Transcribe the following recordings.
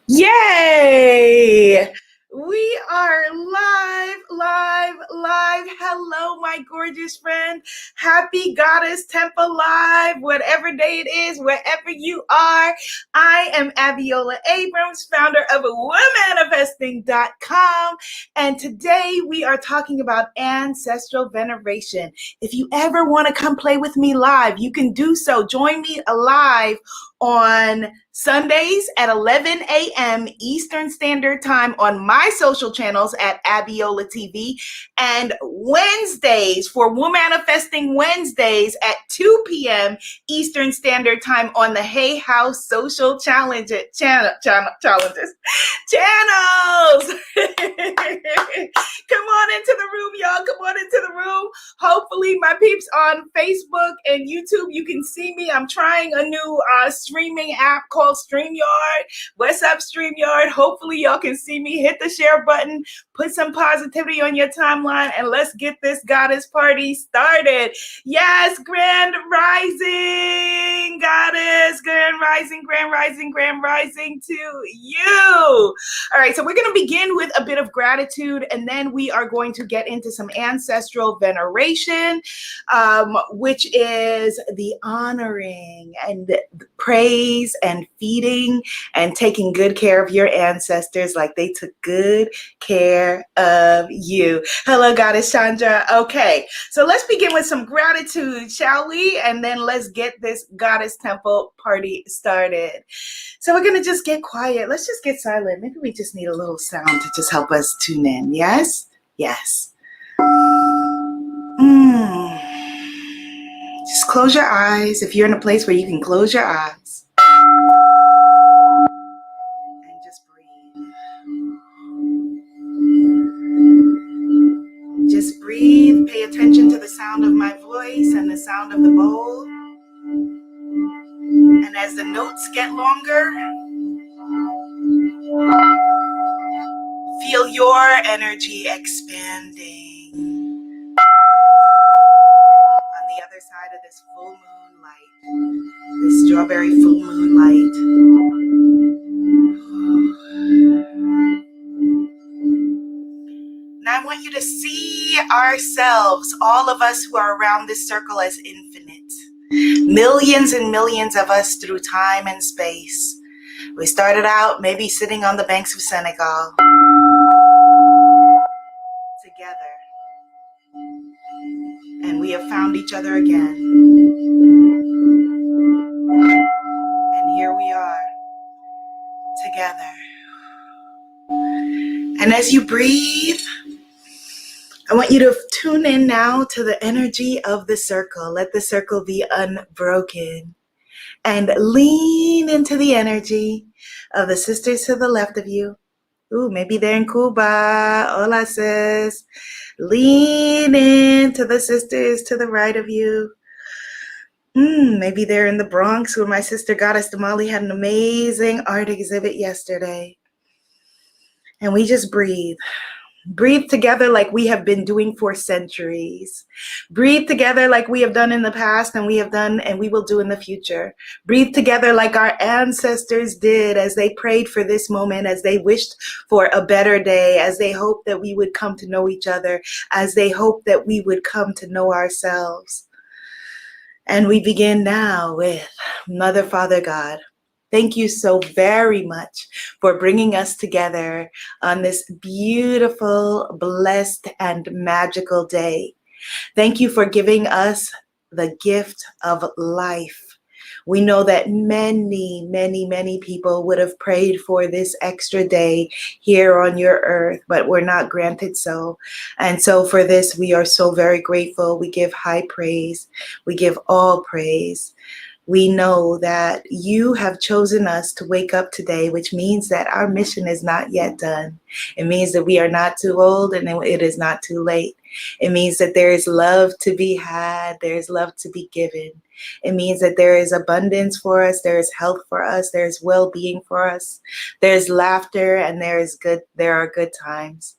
Yay! We are live. Hello, my gorgeous friend. Happy Goddess Temple Live, whatever day it is, wherever you are. I am Abiola Abrams, founder of womanifesting.com. And today we are talking about ancestral veneration. If you ever want to come play with me live, you can do so. Join me live on Sundays at 11 a.m. Eastern Standard Time on my social channels at Abiola TV, and Wednesdays for Womanifesting Wednesdays at 2 p.m. Eastern Standard Time on the Hay House Social Challenges. Come on into the room, y'all. Come on into the room. Hopefully, my peeps on Facebook and YouTube, you can see me. I'm trying a new streaming app called StreamYard. What's up, StreamYard? Hopefully, y'all can see me. Hit the share button, put some positivity on your timeline, and let's get this goddess party started. Yes, grand rising, goddess, grand rising to you. All right, so we're going to begin with a bit of gratitude, and then we are going to get into some ancestral veneration, which is the honoring and the praise and feeding and taking good care of your ancestors like they took good care of you. Hello, Goddess Chandra. Okay, so let's begin with some gratitude, shall we? And then let's get this Goddess Temple party started. So we're going to just get quiet. Let's just get silent. Maybe we just need a little sound to just help us tune in. Yes? Yes. Just close your eyes if you're in a place where you can close your eyes. And just breathe. Just breathe. Pay attention to the sound of my voice and the sound of the bowl. And as the notes get longer, feel your energy expanding on the other side of this full moon light, this strawberry full moon light. And I want you to see ourselves, all of us who are around this circle, as infinite. Millions and millions of us through time and space. We started out maybe sitting on the banks of Senegal together, and we have found each other again. And here we are together. And as you breathe, I want you to tune in now to the energy of the circle. Let the circle be unbroken. And lean into the energy of the sisters to the left of you. Ooh, maybe they're in Cuba. Hola, sis. Lean into the sisters to the right of you. Maybe they're in the Bronx, where my sister Goddess Damali had an amazing art exhibit yesterday. And we just breathe. Breathe together like we have been doing for centuries. Breathe together like we have done in the past, and we have done and we will do in the future. Breathe together like our ancestors did as they prayed for this moment, as they wished for a better day, as they hoped that we would come to know each other, as they hoped that we would come to know ourselves. And we begin now with Mother, Father, God. Thank you so very much for bringing us together on this beautiful, blessed, and magical day. Thank you for giving us the gift of life. We know that many people would have prayed for this extra day here on your earth, but we're not granted so. And so for this, we are so very grateful. We give high praise. We give all praise. We know that you have chosen us to wake up today, which means that our mission is not yet done. It means that we are not too old and it is not too late. It means that there is love to be had. There is love to be given. It means that there is abundance for us. There is health for us. There is well-being for us. There's laughter, and there are good times.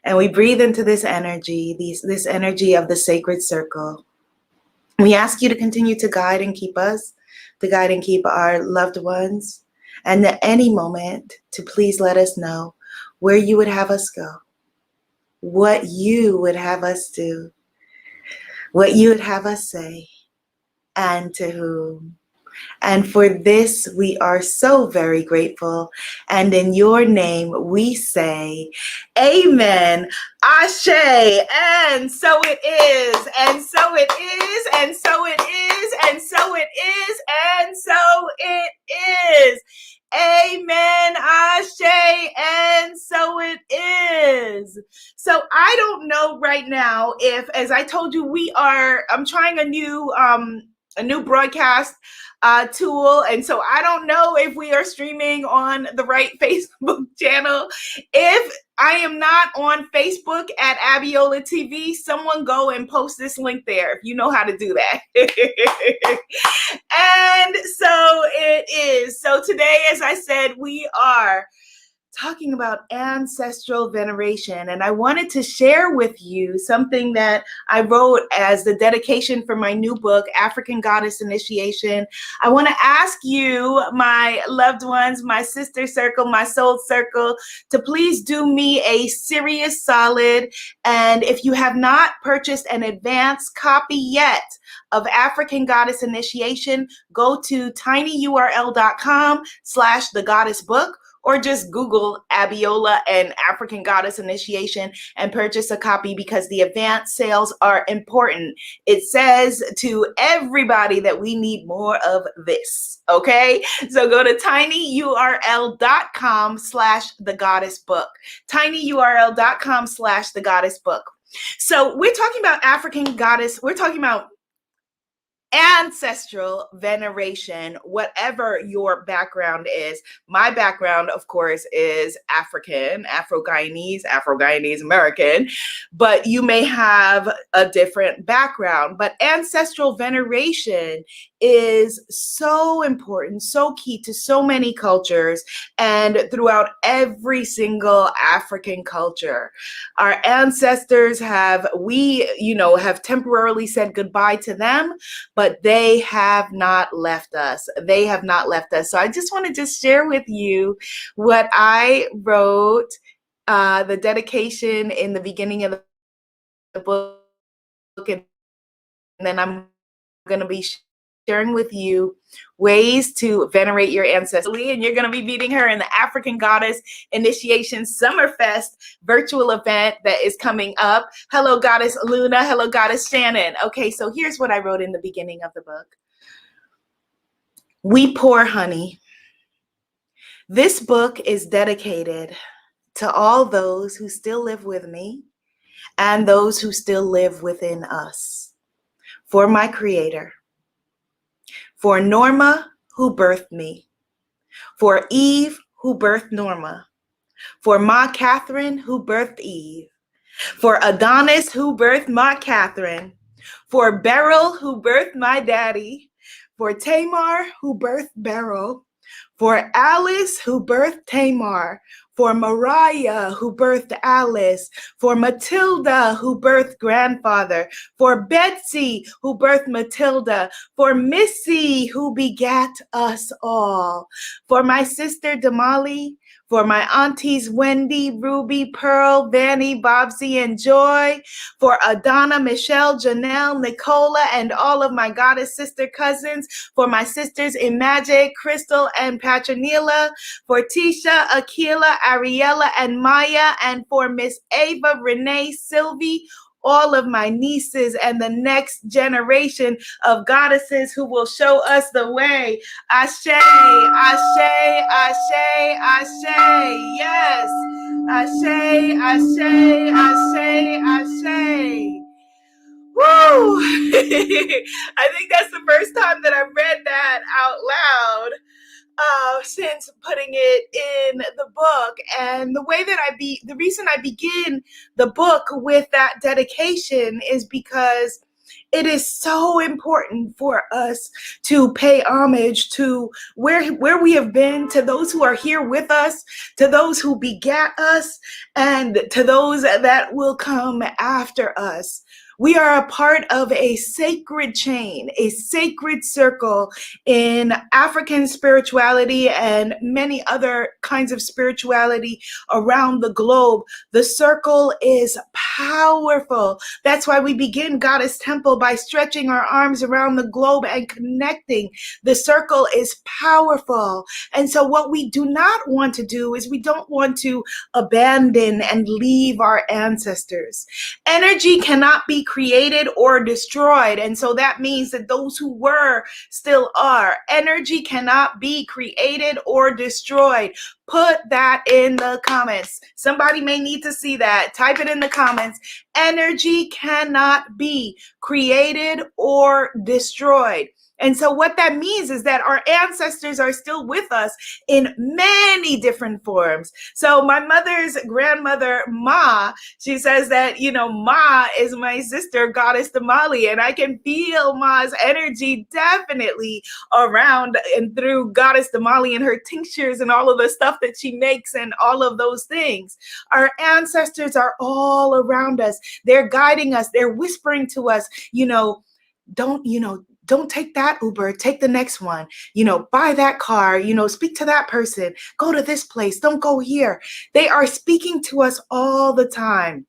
And we breathe into this energy, this energy of the sacred circle. We ask you to continue to guide and keep us, to guide and keep our loved ones, and at any moment to please let us know where you would have us go, what you would have us do, what you would have us say, and to whom. And for this, we are so very grateful. And in your name, we say, Amen, Ashe, and so it is, and so it is, and so it is, and so it is, and so it is. Amen, Ashe, and so it is. So I don't know right now if, as I told you, I'm trying a new broadcast tool. And so I don't know if we are streaming on the right Facebook channel. If I am not on Facebook at Abiola TV, someone go and post this link there if you know how to do that. And so it is. So today, as I said, we are talking about ancestral veneration. And I wanted to share with you something that I wrote as the dedication for my new book, African Goddess Initiation. I want to ask you, my loved ones, my sister circle, my soul circle, to please do me a serious solid. And if you have not purchased an advanced copy yet of African Goddess Initiation, go to tinyurl.com/thegoddessbook, or just Google Abiola and African Goddess Initiation and purchase a copy, because the advance sales are important. It says to everybody that we need more of this, okay? So go to tinyurl.com/thegoddessbook. tinyurl.com/thegoddessbook. So we're talking about African goddess, we're talking about ancestral veneration, whatever your background is. My background, of course, is African, Afro-Guyanese American, but you may have a different background. But ancestral veneration is so important, so key to so many cultures and throughout every single African culture. Our ancestors have temporarily said goodbye to them, but they have not left us. They have not left us. So I just want to just share with you what I wrote, the dedication in the beginning of the book, and then I'm going to be sharing with you ways to venerate your ancestors. And you're going to be meeting her in the African Goddess Initiation Summerfest virtual event that is coming up. Hello, Goddess Luna. Hello, Goddess Shannon. Okay, so here's what I wrote in the beginning of the book. We pour honey. This book is dedicated to all those who still live with me and those who still live within us. For my creator. For Norma, who birthed me. For Eve, who birthed Norma. For Ma Catherine, who birthed Eve. For Adonis, who birthed Ma Catherine. For Beryl, who birthed my daddy. For Tamar, who birthed Beryl. For Alice, who birthed Tamar. For Mariah, who birthed Alice. For Matilda, who birthed grandfather. For Betsy, who birthed Matilda. For Missy, who begat us all. For my sister Damali. For my aunties Wendy, Ruby, Pearl, Vanny, Bobsy, and Joy. For Adana, Michelle, Janelle, Nicola, and all of my goddess sister cousins. For my sisters Image, Crystal, and Patronila. For Tisha, Akila, Ariella, and Maya. And for Miss Ava, Renee, Sylvie, all of my nieces and the next generation of goddesses who will show us the way. Ashe, Ashe, Ashe, Ashe, yes. Ashe, Ashe, Ashe, Ashe. Woo! I think that's the first time that I've read that out loud since putting it in the book. And the reason I begin the book with that dedication is because it is so important for us to pay homage to where we have been, to those who are here with us, to those who begat us, and to those that will come after us. We are a part of a sacred chain, a sacred circle in African spirituality and many other kinds of spirituality around the globe. The circle is powerful. That's why we begin Goddess Temple by stretching our arms around the globe and connecting. The circle is powerful. And so what we do not want to do is we don't want to abandon and leave our ancestors. Energy cannot be created or destroyed. And so that means that those who were still are. Energy cannot be created or destroyed. Put that in the comments. Somebody may need to see that. Type it in the comments. Energy cannot be created or destroyed. And so what that means is that our ancestors are still with us in many different forms. So my mother's grandmother, Ma, she says that, Ma is my sister, Goddess Damali, and I can feel Ma's energy definitely around and through Goddess Damali and her tinctures and all of the stuff that she makes and all of those things. Our ancestors are all around us. They're guiding us. They're whispering to us, don't take that Uber, take the next one, buy that car, speak to that person, go to this place, don't go here. They are speaking to us all the time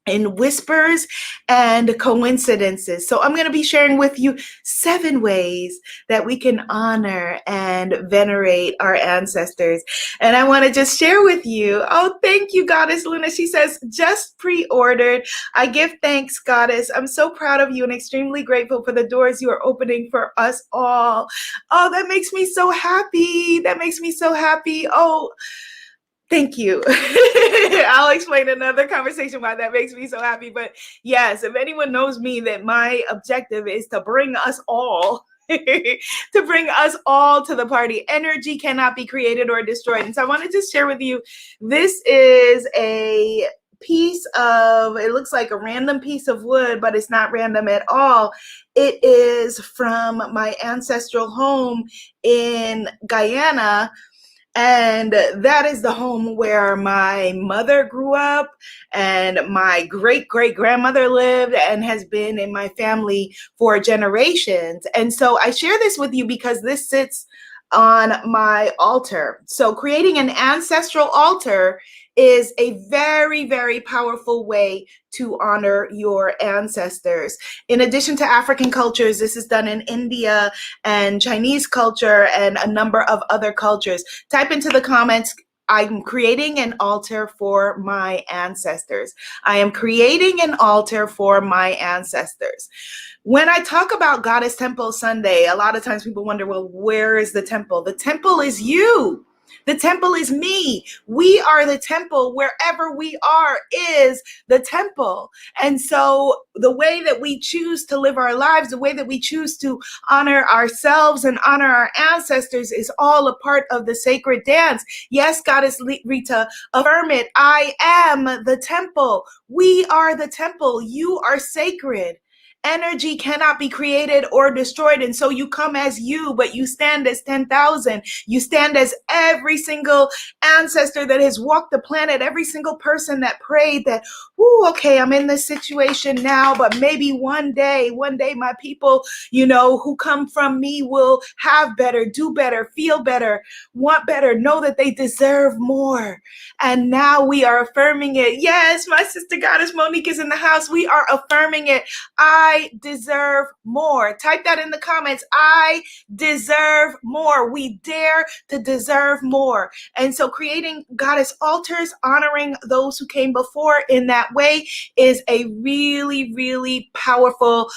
in whispers and coincidences. So I'm going to be sharing with you 7 ways that we can honor and venerate our ancestors. And I want to just share with you, oh, thank you, Goddess Luna. She says, just pre-ordered. I give thanks, Goddess. I'm so proud of you and extremely grateful for the doors you are opening for us all. Oh, that makes me so happy. That makes me so happy. Oh, thank you. I'll explain another conversation why that makes me so happy. But yes, if anyone knows me, that my objective is to bring us all to bring us all to the party. Energy cannot be created or destroyed. And so I want to just share with you, this is a piece of, it looks like a random piece of wood, but it's not random at all. It is from my ancestral home in Guyana. And that is the home where my mother grew up and my great-great-grandmother lived and has been in my family for generations. And so I share this with you because this sits on my altar. So creating an ancestral altar is a very, very powerful way to honor your ancestors. In addition to African cultures, this is done in India and Chinese culture and a number of other cultures. Type into the comments, I'm creating an altar for my ancestors. I am creating an altar for my ancestors. When I talk about Goddess Temple Sunday, a lot of times people wonder, well, where is the temple? The temple is you. The temple is me. We are the temple. Wherever we are is the temple. And so the way that we choose to live our lives, the way that we choose to honor ourselves and honor our ancestors is all a part of the sacred dance. Yes, Goddess Rita, affirm it. I am the temple. We are the temple. You are sacred. Energy cannot be created or destroyed. And so you come as you, but you stand as 10,000. You stand as every single ancestor that has walked the planet, every single person that prayed that, okay, I'm in this situation now, but maybe one day my people, who come from me will have better, do better, feel better, want better, know that they deserve more. And now we are affirming it. Yes, my sister Goddess Monique is in the house. We are affirming it. I deserve more. Type that in the comments. I deserve more. We dare to deserve more. And so creating goddess altars, honoring those who came before in that way is a really, really powerful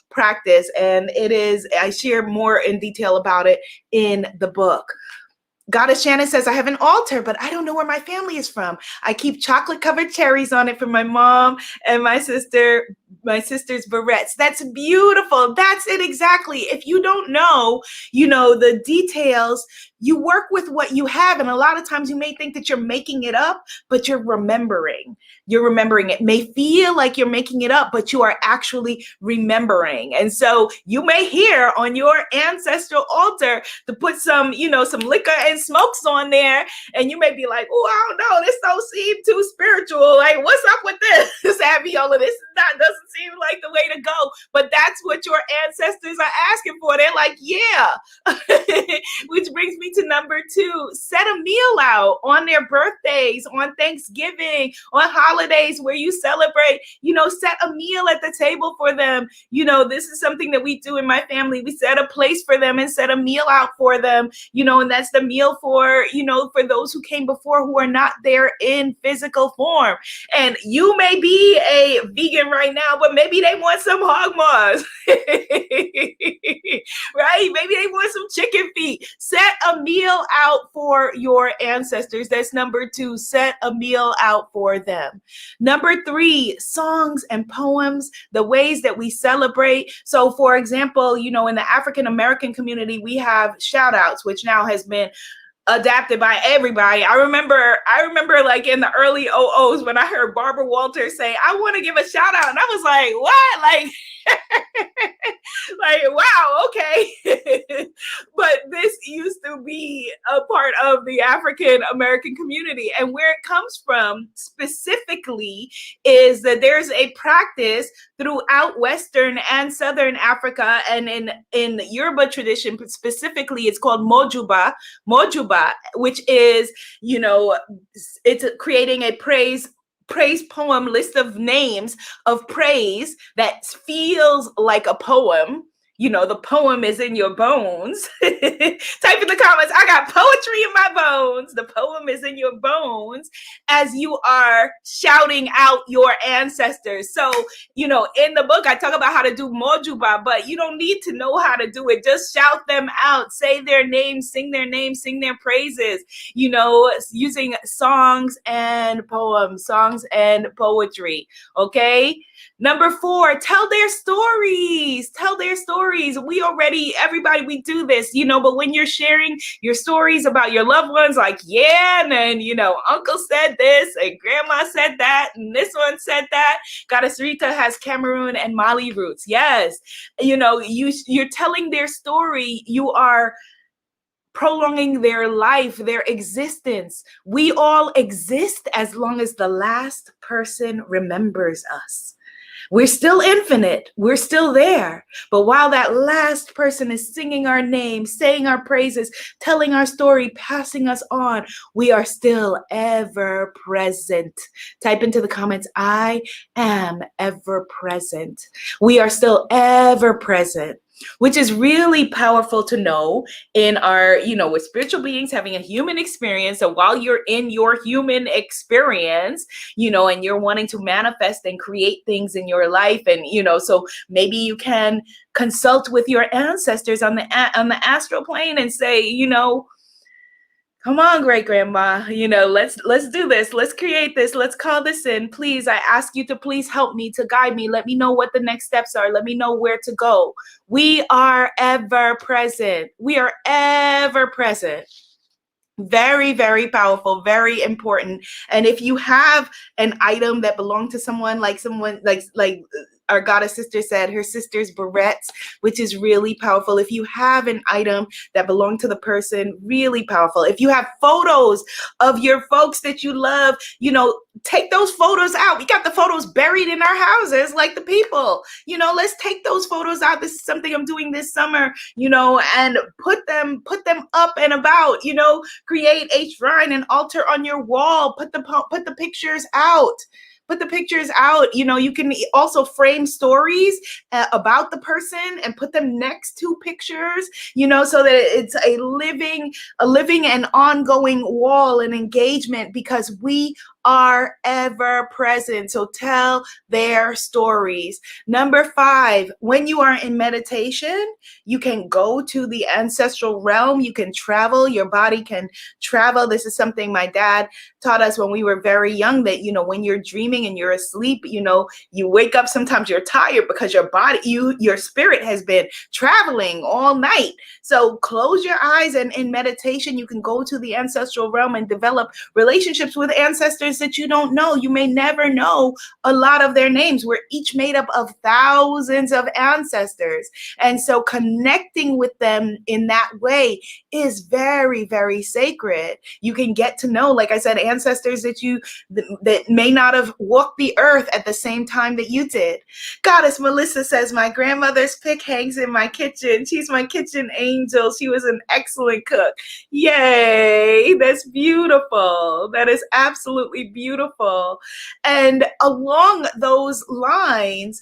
practice. And I share more in detail about it in the book. Goddess Shannon says, I have an altar, but I don't know where my family is from. I keep chocolate-covered cherries on it for my mom and my sister my sister's barrettes. That's beautiful. That's it exactly. If you don't know, the details, you work with what you have. And a lot of times you may think that you're making it up, but you're remembering. You're remembering. It may feel like you're making it up, but you are actually remembering. And so you may hear on your ancestral altar to put some, some liquor and smokes on there. And you may be like, oh, I don't know. This don't seem too spiritual. Like, what's up with this, Abiola? This doesn't seem like the way to go. But that's what your ancestors are asking for. They're like, yeah. Which brings me to number 2. Set a meal out on their birthdays, on Thanksgiving, on holidays where you celebrate. Set a meal at the table for them. This is something that we do in my family. We set a place for them and set a meal out for them. And that's the meal for, for those who came before who are not there in physical form. And you may be a vegan right now, but maybe they want some hog maws, right? Maybe they want some chicken feet. Set a meal out for your ancestors. That's number 2. Set a meal out for them. Number 3, songs and poems, the ways that we celebrate. So for example, in the African American community, we have shout outs, which now has been adapted by everybody. I remember like in the early 00s when I heard Barbara Walters say, I want to give a shout out. And I was like, what? Like, wow, okay. But this used to be a part of the African American community. And where it comes from specifically is that there's a practice throughout Western and Southern Africa, and in Yoruba tradition specifically, it's called mojuba, which is, it's creating a praise poem, list of names of praise that feels like a poem. The poem is in your bones. Type in the comments, I got poetry in my bones. The poem is in your bones as you are shouting out your ancestors. So, in the book, I talk about how to do mojuba, but you don't need to know how to do it. Just shout them out, say their names, sing their praises, using songs and poems, songs and poetry. Okay. Number 4, tell their stories. Everybody, we do this, but when you're sharing your stories about your loved ones, like, yeah, and then, uncle said this and grandma said that, and this one said that. Goddess Rita has Cameroon and Mali roots. Yes. You're telling their story. You are prolonging their life, their existence. We all exist as long as the last person remembers us. We're still infinite. We're still there. But while that last person is singing our name, saying our praises, telling our story, passing us on, we are still ever present. Type into the comments, I am ever present. We are still ever present, which is really powerful to know in our, with spiritual beings having a human experience. So while you're in your human experience, and you're wanting to manifest and create things in your life, and, so maybe you can consult with your ancestors on the astral plane and say, come on, great grandma, let's do this. Let's create this. Let's call this in. Please, I ask you to please help me, to guide me. Let me know what the next steps are. Let me know where to go. We are ever present. We are ever present. Very, very powerful, very important. And if you have an item that belonged to someone like our goddess sister said, her sister's barrettes, which is really powerful. If you have an item that belonged to the person, really powerful. If you have photos of your folks that you love, take those photos out. We got the photos buried in our houses, like the people, let's take those photos out. This is something I'm doing this summer, and put them up and about, create a shrine, an altar on your wall, put the pictures out. Put the pictures out. You can also frame stories about the person and put them next to pictures, so that it's a living and ongoing wall and engagement, because we are ever present. So tell their stories. Number 5, when you are in meditation, you can go to the ancestral realm. You can travel. Your body can travel. This is something my dad taught us when we were very young, that, when you're dreaming and you're asleep, you wake up, sometimes you're tired because your body, your spirit has been traveling all night. So close your eyes, and in meditation, you can go to the ancestral realm and develop relationships with ancestors that you don't know. You may never know a lot of their names. We're each made up of thousands of ancestors. And so connecting with them in that way is very, very sacred. You can get to know, like I said, ancestors that may not have walked the earth at the same time that you did. Goddess Melissa says, my grandmother's pick hangs in my kitchen. She's my kitchen angel. She was an excellent cook. Yay, that's beautiful. That is absolutely beautiful. And along those lines,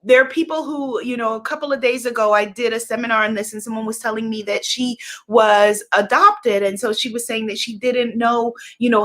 there are people who, a couple of days ago, I did a seminar on this, and someone was telling me that she was adopted. And so she was saying that she didn't know,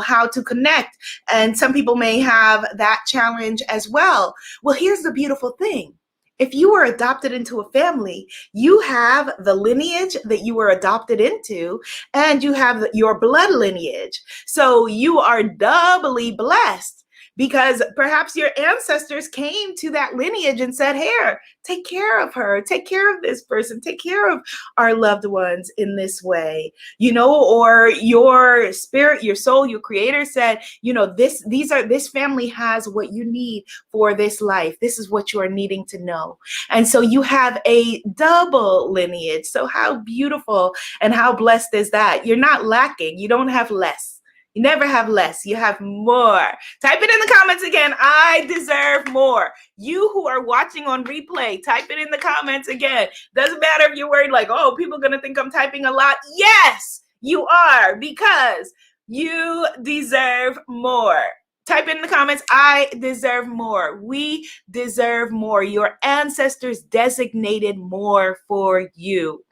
how to connect. And some people may have that challenge as well. Well, here's the beautiful thing. If you were adopted into a family, you have the lineage that you were adopted into, and you have your blood lineage. So you are doubly blessed, because perhaps your ancestors came to that lineage and said, here, take care of her, take care of this person, take care of our loved ones in this way, or your spirit, your soul, your creator said, this family has what you need for this life. This is what you are needing to know. And so you have a double lineage. So how beautiful and how blessed is that? You're not lacking. You don't have less. You never have less. You have more. Type it in the comments again. I deserve more. You who are watching on replay, type it in the comments again. Doesn't matter if you're worried like, oh, people are going to think I'm typing a lot. Yes, you are, because you deserve more. Type in the comments, I deserve more. We deserve more. Your ancestors designated more for you.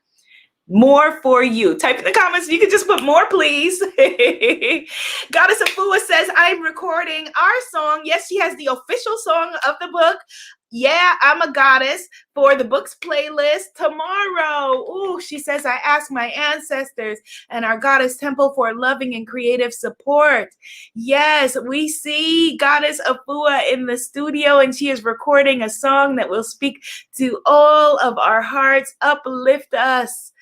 More for you. Type in the comments. You can just put more, please. Goddess Afua says, I'm recording our song. Yes, she has the official song of the book. Yeah, I'm a goddess for the book's playlist tomorrow. Ooh, she says, I ask my ancestors and our goddess temple for loving and creative support. Yes, we see Goddess Afua in the studio, and she is recording a song that will speak to all of our hearts. Uplift us.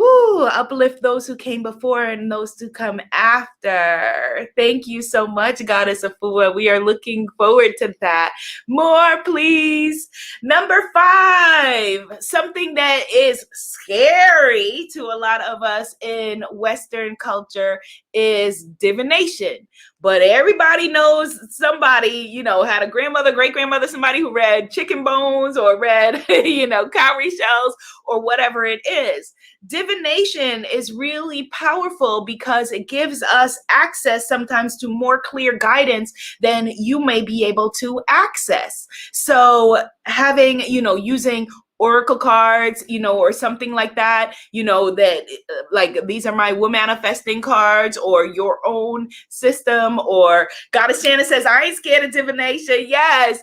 Uplift those who came before and those who come after. Thank you so much, Goddess Afua. We are looking forward to that. More, please. Number 5, something that is scary to a lot of us in Western culture is divination. But everybody knows somebody, had a grandmother, great-grandmother, somebody who read chicken bones or read, cowrie shells or whatever it is. Divination is really powerful because it gives us access sometimes to more clear guidance than you may be able to access. So having, using oracle cards, or something like that, that like these are my manifesting cards, or your own system, or Goddess Shanna says, I ain't scared of divination. Yes,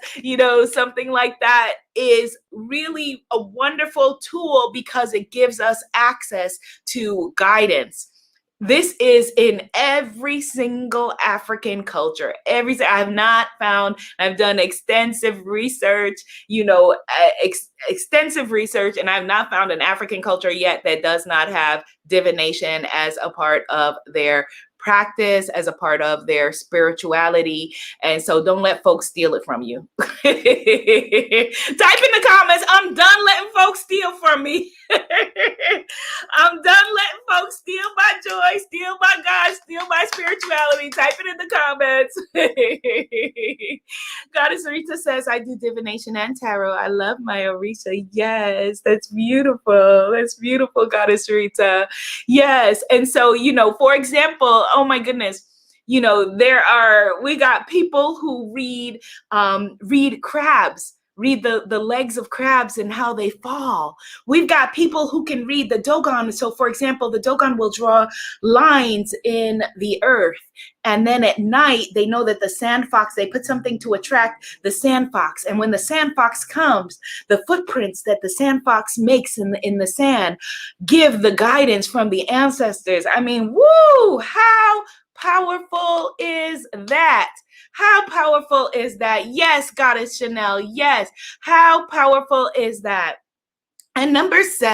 something like that is really a wonderful tool because it gives us access to guidance. This is in every single African culture. I have not found, I've done extensive research, extensive research, and I've not found an African culture yet that does not have divination as a part of their practice, as a part of their spirituality. And so don't let folks steal it from you. Type in the comments, I'm done letting folks steal from me. I'm done letting folks steal my joy, steal my God, steal my spirituality. Type it in the comments. Goddess Rita says, I do divination and tarot. I love my Orisha. Yes, that's beautiful. That's beautiful, Goddess Rita. Yes. And so, for example, oh my goodness, we got people who read crabs. read the legs of crabs and how they fall. We've got people who can read the Dogon. So for example, the Dogon will draw lines in the earth. And then at night, they know that the sand fox, they put something to attract the sand fox. And when the sand fox comes, the footprints that the sand fox makes in the sand give the guidance from the ancestors. I mean, woo, how powerful is that? How powerful is that? Yes, Goddess Chanel. Yes. How powerful is that? And number six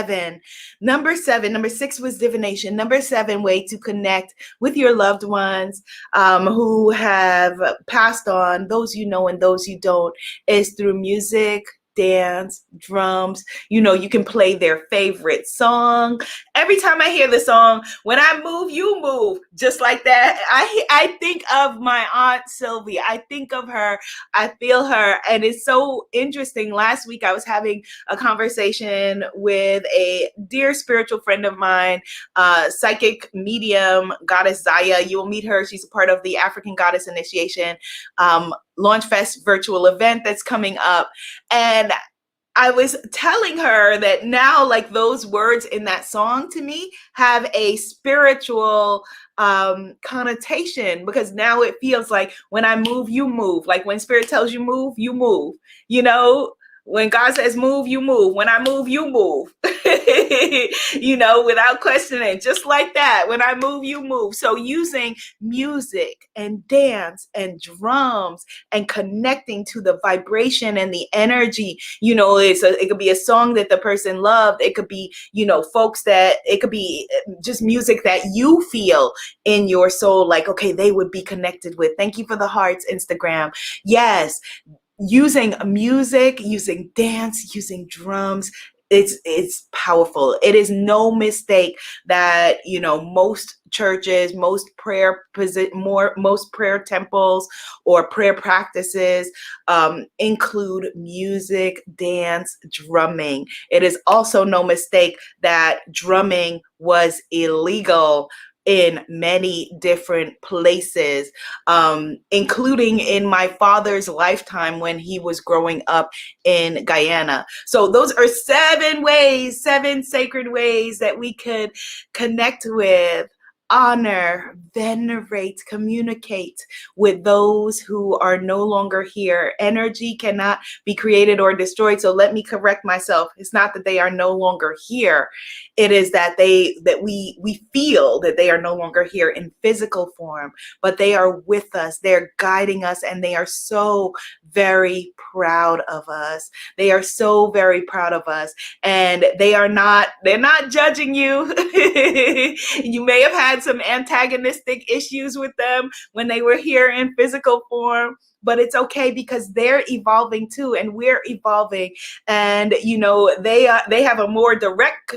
was divination. Number 7 way to connect with your loved ones who have passed on, those you know and those you don't, is through music, dance, drums. You know, you can play their favorite song. Every time I hear the song, when I move, you move, just like that. I think of my Aunt Sylvie. I think of her. I feel her. And it's so interesting. Last week, I was having a conversation with a dear spiritual friend of mine, psychic medium, Goddess Zaya. You will meet her. She's a part of the African Goddess Initiation Launchfest virtual event that's coming up. And I was telling her that now, like, those words in that song to me have a spiritual connotation, because now it feels like when I move, you move. Like when spirit tells you move, you move. You know, when God says move, you move. When I move, you move. You know, without questioning, just like that. When I move, you move. So using music and dance and drums and connecting to the vibration and the energy, you know, it could be a song that the person loved. It could be, you know, it could be just music that you feel in your soul, like, okay, they would be connected with. Thank you for the hearts, Instagram. Yes. Using music, using dance, using drums, it's powerful. It is no mistake that, you know, most churches, most prayer temples or prayer practices include music, dance, drumming. It is also no mistake that drumming was illegal in many different places, including in my father's lifetime when he was growing up in Guyana. So those are 7 sacred ways that we could connect with, honor, venerate, communicate with those who are no longer here. Energy cannot be created or destroyed. So let me correct myself. It's not that they are no longer here. It is that we feel that they are no longer here in physical form, but they are with us. They're guiding us, and they are so very proud of us. They are so very proud of us, and they're not judging you. You may have had some antagonistic issues with them when they were here in physical form, but it's okay, because they're evolving too, and we're evolving. And, you know, they have a more direct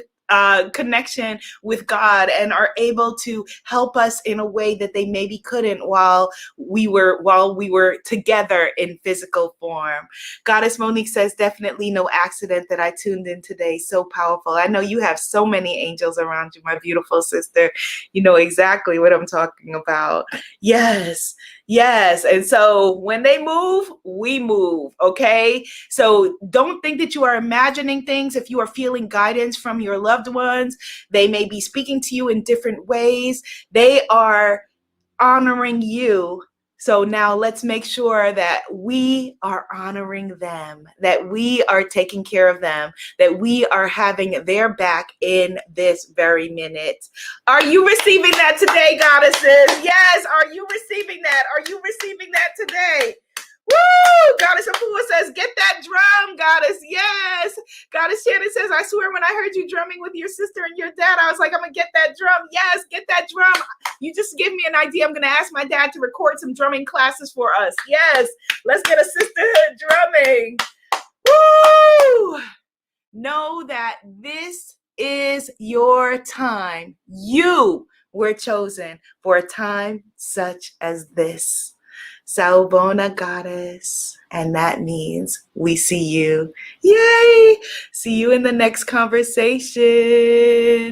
connection with God and are able to help us in a way that they maybe couldn't while we were together in physical form. Goddess Monique says, definitely no accident that I tuned in today. So powerful. I know you have so many angels around you, my beautiful sister. You know exactly what I'm talking about. Yes. Yes. And so when they move, we move. Okay. So don't think that you are imagining things. If you are feeling guidance from your loved ones, they may be speaking to you in different ways. They are honoring you. So now let's make sure that we are honoring them, that we are taking care of them, that we are having their back in this very minute. Are you receiving that today, goddesses? Yes. Are you receiving that? Are you receiving that today? Woo! Goddess Afua says, get that drum, goddess. Yes. Goddess Shannon says, I swear when I heard you drumming with your sister and your dad, I was like, I'm going to get that drum. Yes, get that drum. You just give me an idea. I'm going to ask my dad to record some drumming classes for us. Yes. Let's get a sisterhood drumming. Woo! Know that this is your time. You were chosen for a time such as this. Sawubona, goddess. And that means we see you. Yay! See you in the next conversation.